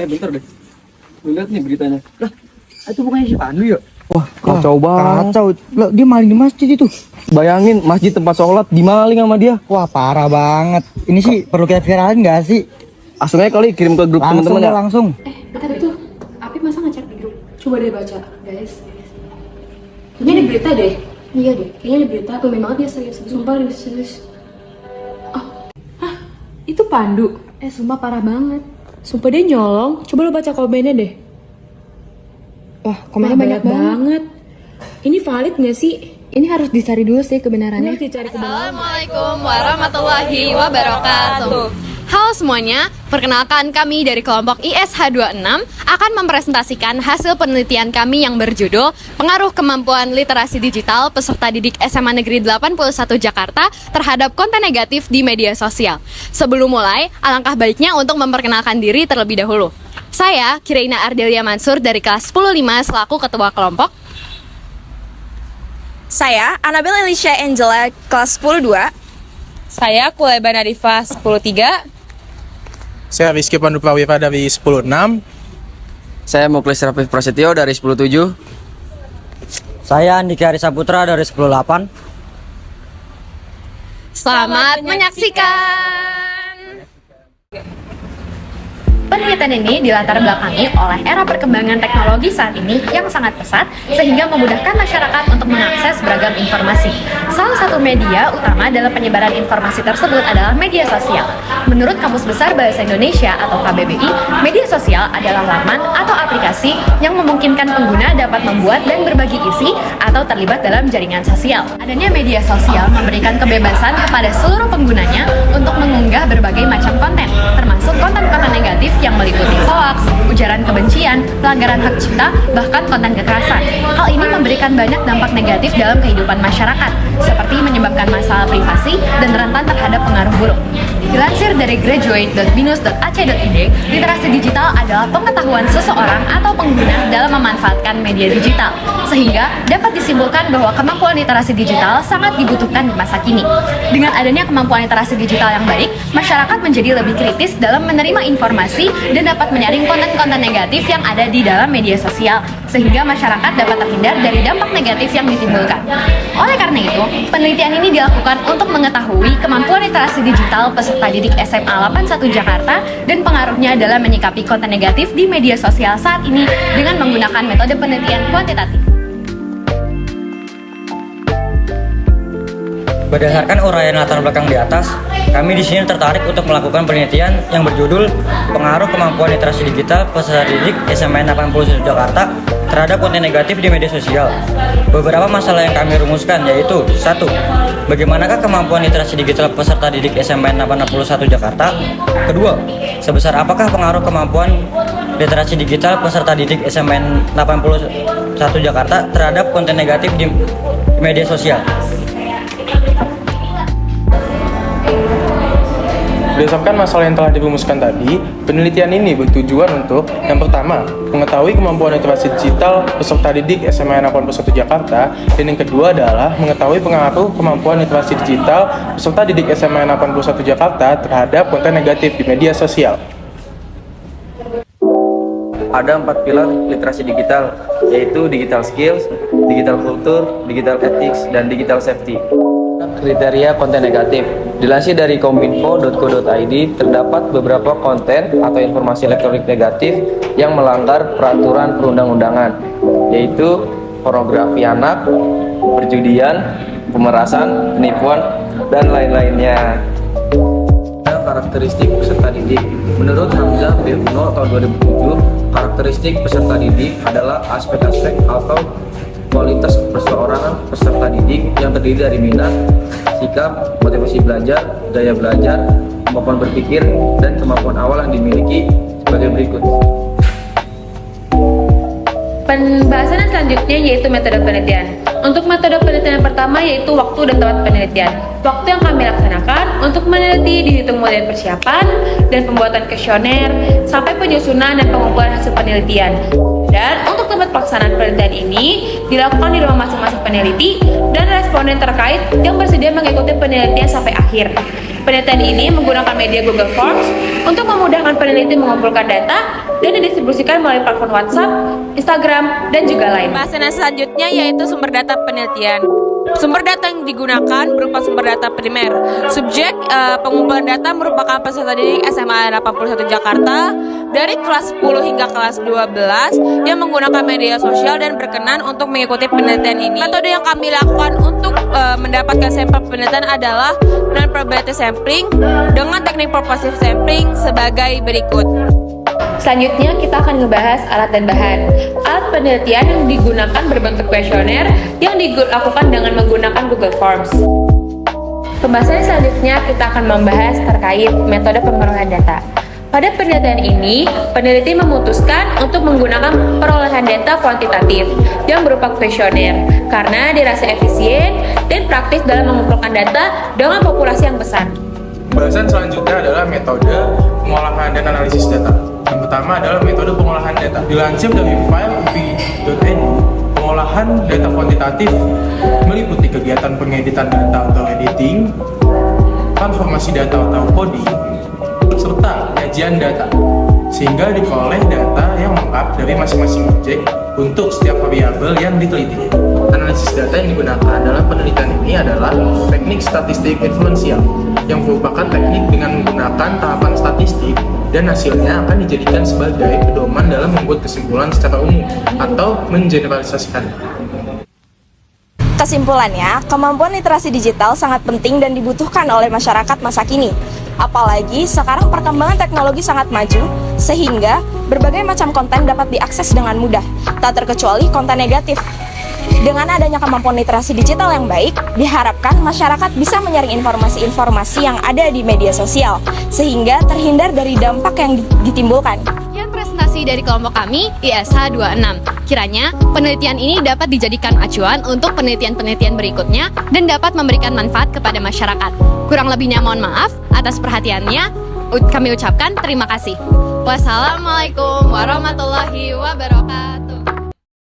Bentar deh. Lu lihat nih beritanya. Lah, itu bukannya si Pandu ya? Wah, kacau banget. Kacau. Lah, dia maling di masjid itu. Bayangin masjid tempat sholat dimaling sama dia. Wah, parah banget. Ini sih perlu kita viralin nggak sih? Langsung aja kali kirim ke grup Langsung teman-teman ya. langsung. Bentar itu, Apip masa ngecek di grup? Coba deh baca, guys. Kayaknya ada berita deh. Iya deh, kayaknya ada berita. Tuh memang dia serius, sumpah dia serius. Oh, hah? Itu Pandu? Sumpah parah banget. Sumpah dia nyolong. Coba lo baca komennya deh. Wah, komennya banyak banget. Ini valid nggak sih? Ini harus dicari dulu sih kebenarannya. Assalamualaikum warahmatullahi wabarakatuh. Halo semuanya, perkenalkan kami dari kelompok ISH26 akan mempresentasikan hasil penelitian kami yang berjudul Pengaruh Kemampuan Literasi Digital Peserta Didik SMA Negeri 81 Jakarta terhadap konten negatif di media sosial. Sebelum mulai, alangkah baiknya untuk memperkenalkan diri terlebih dahulu. Saya, Kiraina Ardelia Mansur dari kelas 105 selaku ketua kelompok. Saya, Annabel Elisha Angela, kelas 102. Saya Kuleba Nadifa 103. Saya Rizky Pandu Prawira dari 106. Saya Muklis Rafif Prasetyo dari 107. Saya Andika Arisa Putra dari 108. Selamat menyaksikan! Penelitian ini dilatar belakangi oleh era perkembangan teknologi saat ini yang sangat pesat sehingga memudahkan masyarakat untuk mengakses beragam informasi. Salah satu media utama dalam penyebaran informasi tersebut adalah media sosial. Menurut Kamus Besar Bahasa Indonesia atau KBBI, media sosial adalah laman atau aplikasi yang memungkinkan pengguna dapat membuat dan berbagi isi atau terlibat dalam jaringan sosial. Adanya media sosial memberikan kebebasan kepada seluruh penggunanya untuk mengunggah berbagai macam konten, termasuk konten-konten negatif yang meliputi hoax, ujaran kebencian, pelanggaran hak cipta, bahkan konten kekerasan. Hal ini memberikan banyak dampak negatif dalam kehidupan masyarakat, seperti menyebabkan masalah privasi dan rentan terhadap pengaruh buruk. Dilansir dari graduate.binus.ac.id, literasi digital adalah pengetahuan seseorang atau pengguna dalam memanfaatkan media digital, sehingga dapat disimpulkan bahwa kemampuan literasi digital sangat dibutuhkan di masa kini. Dengan adanya kemampuan literasi digital yang baik, masyarakat menjadi lebih kritis dalam menerima informasi dan dapat menyaring konten-konten negatif yang ada di dalam media sosial, sehingga masyarakat dapat terhindar dari dampak negatif yang ditimbulkan. Oleh karena itu, penelitian ini dilakukan untuk mengetahui kemampuan literasi digital peserta didik SMA 81 Jakarta dan pengaruhnya dalam menyikapi konten negatif di media sosial saat ini dengan menggunakan metode penelitian kuantitatif. Berdasarkan uraian latar belakang di atas, kami di sini tertarik untuk melakukan penelitian yang berjudul Pengaruh Kemampuan Literasi Digital Peserta Didik SMA 81 Jakarta terhadap konten negatif di media sosial. Beberapa masalah yang kami rumuskan yaitu: 1. Bagaimanakah kemampuan literasi digital peserta didik SMA 81 Jakarta? Kedua, sebesar apakah pengaruh kemampuan literasi digital peserta didik SMA 81 Jakarta terhadap konten negatif di media sosial? Berdasarkan masalah yang telah dirumuskan tadi, penelitian ini bertujuan untuk yang pertama, mengetahui kemampuan literasi digital peserta didik SMA 81 Jakarta, dan yang kedua adalah mengetahui pengaruh kemampuan literasi digital peserta didik SMA 81 Jakarta terhadap konten negatif di media sosial. Ada 4 pilar literasi digital, yaitu digital skills, digital culture, digital ethics, dan digital safety. Kriteria konten negatif. Dilansir dari kominfo.co.id, terdapat beberapa konten atau informasi elektronik negatif yang melanggar peraturan perundang-undangan, yaitu pornografi anak, perjudian, pemerasan, penipuan, dan lain-lainnya. Karakteristik peserta didik. Menurut Hamzah B.Uno tahun 2007, karakteristik peserta didik adalah aspek-aspek atau kualitas seorang peserta didik yang terdiri dari minat, sikap, motivasi belajar, daya belajar, kemampuan berpikir, dan kemampuan awal yang dimiliki sebagai berikut. Pembahasan yang selanjutnya yaitu metode penelitian. Untuk metode penelitian yang pertama yaitu waktu dan tempat penelitian. Waktu yang kami laksanakan untuk meneliti dihitung mulai persiapan dan pembuatan kuesioner sampai penyusunan dan pengumpulan hasil penelitian. Dan untuk tempat pelaksanaan penelitian ini dilakukan di rumah masing-masing peneliti dan responden terkait yang bersedia mengikuti penelitian sampai akhir. Penelitian ini menggunakan media Google Forms untuk memudahkan peneliti mengumpulkan data dan didistribusikan melalui platform WhatsApp, Instagram, dan juga lain. Pembahasan yang selanjutnya yaitu sumber data penelitian. Sumber data yang digunakan berupa sumber data primer. Subjek pengumpulan data merupakan peserta didik SMA 81 Jakarta dari kelas 10 hingga kelas 12 yang menggunakan media sosial dan berkenan untuk mengikuti penelitian ini. Metode yang kami lakukan untuk mendapatkan sampel penelitian adalah non-probability sampling dengan teknik proportive sampling sebagai berikut. Selanjutnya kita akan membahas alat dan bahan. Alat penelitian yang digunakan berbentuk kuesioner yang dilakukan dengan menggunakan Google Forms. Pembahasan selanjutnya kita akan membahas terkait metode pemerolehan data. Pada penelitian ini, peneliti memutuskan untuk menggunakan perolehan data kuantitatif yang berupa kuesioner karena dirasa efisien dan praktis dalam mengumpulkan data dengan populasi yang besar. Pembahasan selanjutnya adalah metode pengolahan dan analisis data. Yang pertama adalah metode pengolahan data. Dilansir dari file upi.edu, pengolahan data kuantitatif meliputi kegiatan pengeditan data atau editing, transformasi data atau coding, serta penyajian data, sehingga diperoleh data yang lengkap dari masing-masing objek untuk setiap variabel yang diteliti. Analisis data yang digunakan dalam penelitian ini adalah teknik statistik inferensial, yang merupakan teknik dengan menggunakan tahapan statistik dan hasilnya akan dijadikan sebagai pedoman dalam membuat kesimpulan secara umum atau mengeneralisasikan. Kesimpulannya, kemampuan literasi digital sangat penting dan dibutuhkan oleh masyarakat masa kini. Apalagi sekarang perkembangan teknologi sangat maju, sehingga berbagai macam konten dapat diakses dengan mudah, tak terkecuali konten negatif. Dengan adanya kemampuan literasi digital yang baik, diharapkan masyarakat bisa menyaring informasi-informasi yang ada di media sosial, sehingga terhindar dari dampak yang ditimbulkan. Sekian presentasi dari kelompok kami, ISH 26. Kiranya, penelitian ini dapat dijadikan acuan untuk penelitian-penelitian berikutnya dan dapat memberikan manfaat kepada masyarakat. Kurang lebihnya mohon maaf atas perhatiannya. Kami ucapkan terima kasih. Wassalamualaikum warahmatullahi wabarakatuh.